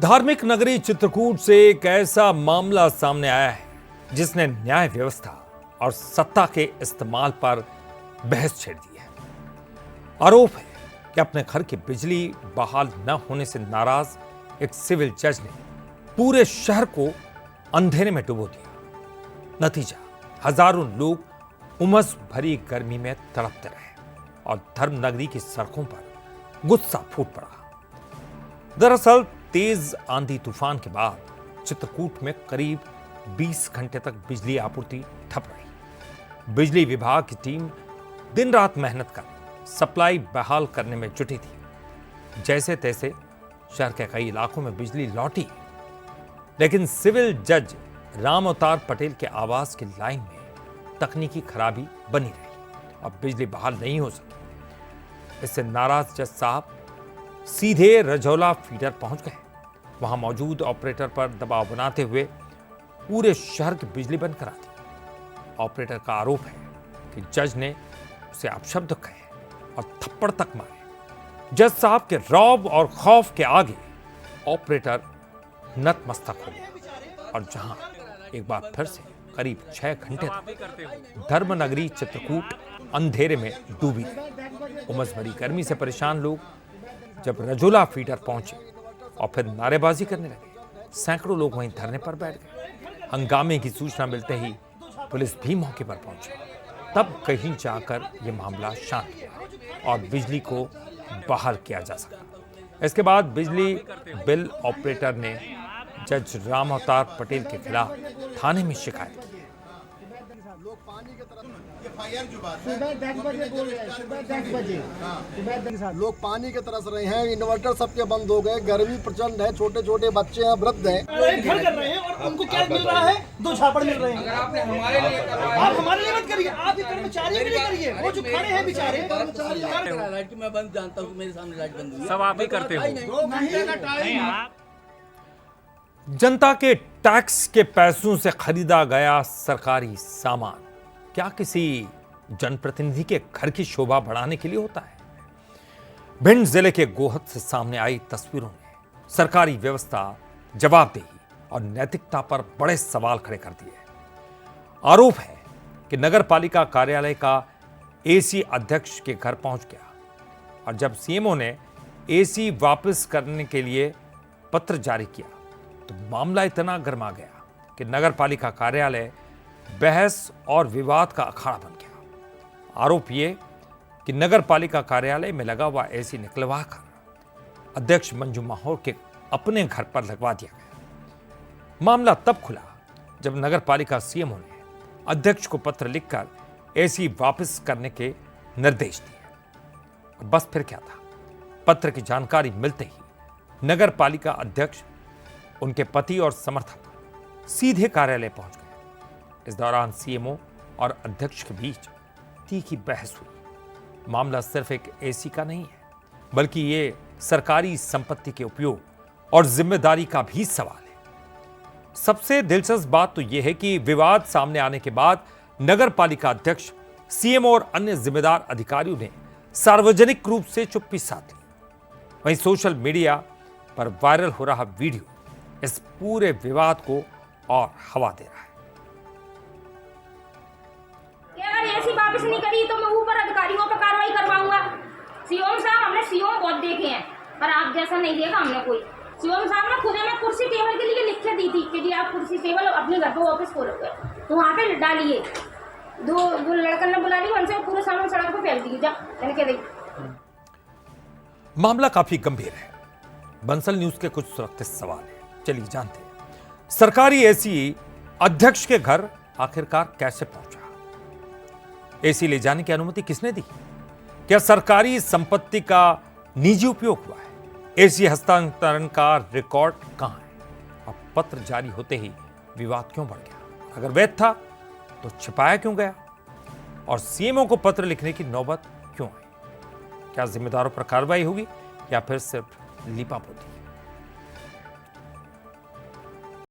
धार्मिक नगरी चित्रकूट से एक ऐसा मामला सामने आया है जिसने न्याय व्यवस्था और सत्ता के इस्तेमाल पर बहस छेड़ दी है। आरोप है कि अपने घर की बिजली बहाल न होने से नाराज एक सिविल जज ने पूरे शहर को अंधेरे में डुबो दिया। नतीजा, हजारों लोग उमस भरी गर्मी में तड़पते रहे और धर्म नगरी की सड़कों पर गुस्सा फूट पड़ा। दरअसल तेज आंधी तूफान के बाद चित्रकूट में करीब 20 घंटे तक बिजली आपूर्ति ठप रही। बिजली विभाग की टीम दिन रात मेहनत कर सप्लाई बहाल करने में जुटी थी। जैसे तैसे शहर के कई इलाकों में बिजली लौटी, लेकिन सिविल जज राम अवतार पटेल के आवास की लाइन में तकनीकी खराबी बनी रही और बिजली बहाल नहीं हो सकी। इससे नाराज जज साहब सीधे रजौला फीडर पहुंच गए। वहां मौजूद ऑपरेटर पर दबाव बनाते हुए पूरे शहर की बिजली बंद करा दी। ऑपरेटर का आरोप है कि जज ने उसे अपशब्द कहे और थप्पड़ तक मारे। जज साहब के रौब और खौफ के आगे ऑपरेटर नतमस्तक हो गया और जहां एक बार फिर से करीब 6 घंटे तक धर्मनगरी चित्रकूट अंधेरे में डूबी रही। उमस भरी गर्मी से परेशान लोग जब रजौला फीडर पहुंचे और फिर नारेबाजी करने लगे, सैकड़ों लोग वहीं धरने पर बैठ गए। हंगामे की सूचना मिलते ही पुलिस भी मौके पर पहुंची। तब कहीं जाकर यह मामला शांत हुआ और बिजली को बहाल किया जा सका। इसके बाद बिजली बिल ऑपरेटर ने जज राम अवतार पटेल के खिलाफ थाने में शिकायत की। सुबह 10 बजे बोल रहे हैं, सुबह 10 बजे लोग पानी के तरस रहे हैं। इन्वर्टर सबके बंद हो गए, गर्मी प्रचंड है, छोटे छोटे बच्चे हैं, वृद्ध हैं। घर कर रहे हैं और उनको क्या मिल रहा है? 2 झापड़ मिल रहे हैं। अगर आपने हमारे लिए आप हमारे लिए मत करिए, आप ये कर्मचारी के लिए करिए। वो जो खड़े हैं बेचारे कर्मचारी। लाइट मैं बंद जानता हूँ, मेरे सामने लाइट बंद हुई, सब आप ही करते हो। 2 घंटे का टाइम। जनता के टैक्स के पैसों से खरीदा गया सरकारी सामान क्या किसी जनप्रतिनिधि के घर की शोभा बढ़ाने के लिए होता है? भिंड जिले के गोहद से सामने आई तस्वीरों ने सरकारी व्यवस्था, जवाबदेही और नैतिकता पर बड़े सवाल खड़े कर दिए। आरोप है कि नगर पालिका कार्यालय का एसी अध्यक्ष के घर पहुंच गया और जब सीएमओ ने एसी वापस करने के लिए पत्र जारी किया तो मामला इतना गर्मा गया कि नगर पालिका कार्यालय बहस और विवाद का अखाड़ा बन गया। आरोप यह कि नगर पालिका कार्यालय में लगा हुआ एसी निकलवा कर अध्यक्ष मंजू माहौर के अपने घर पर लगवा दिया गया। मामला तब खुला जब नगर पालिका सीएमओ ने अध्यक्ष को पत्र लिखकर एसी वापस करने के निर्देश दिए। बस फिर क्या था, पत्र की जानकारी मिलते ही नगर पालिका अध्यक्ष, उनके पति और समर्थक सीधे कार्यालय पहुंच गए। इस दौरान सीएमओ और अध्यक्ष के बीच तीखी बहस हुई। मामला सिर्फ एक एसी का नहीं है, बल्कि ये सरकारी संपत्ति के उपयोग और जिम्मेदारी का भी सवाल है। सबसे दिलचस्प बात तो यह है कि विवाद सामने आने के बाद नगर पालिका अध्यक्ष, सीएमओ और अन्य जिम्मेदार अधिकारियों ने सार्वजनिक रूप से चुप्पी साध ली। वहीं सोशल मीडिया पर वायरल हो रहा वीडियो इस पूरे विवाद को और हवा दे रहा है। अगर ऐसी वापस नहीं करी तो मैं ऊपर अधिकारियों पर कार्रवाई करवाऊंगा। सीएम साहब, हमने सीएम बहुत देखे हैं पर आप जैसा नहीं देखा हमने कोई। सीएम साहब ने खुद में कुर्सी टेबल के लिए लिख के दी थी कि जी आप कुर्सी टेबल अपने घर पे ऑफिस खोलोगे तो वहाँ पे डालिए। दो लड़कन ने बुला ली, उनसे पूरे सामान सड़क पे फेंक दिए। जा मैंने कह दी। मामला काफी गंभीर है। बंसल न्यूज के कुछ सुरक्षित सवाल है, चलिए जानते हैं। सरकारी एसी अध्यक्ष के घर आखिरकार कैसे पहुंचा? एसी ले जाने की अनुमति किसने दी? क्या सरकारी संपत्ति का निजी उपयोग हुआ है? एसी हस्तांतरण का रिकॉर्ड कहां है? अब पत्र जारी होते ही विवाद क्यों बढ़ गया? अगर वैध था तो छिपाया क्यों गया? और सीएमओ को पत्र लिखने की नौबत क्यों आई? क्या जिम्मेदारों पर कार्रवाई होगी या फिर सिर्फ लीपापोती?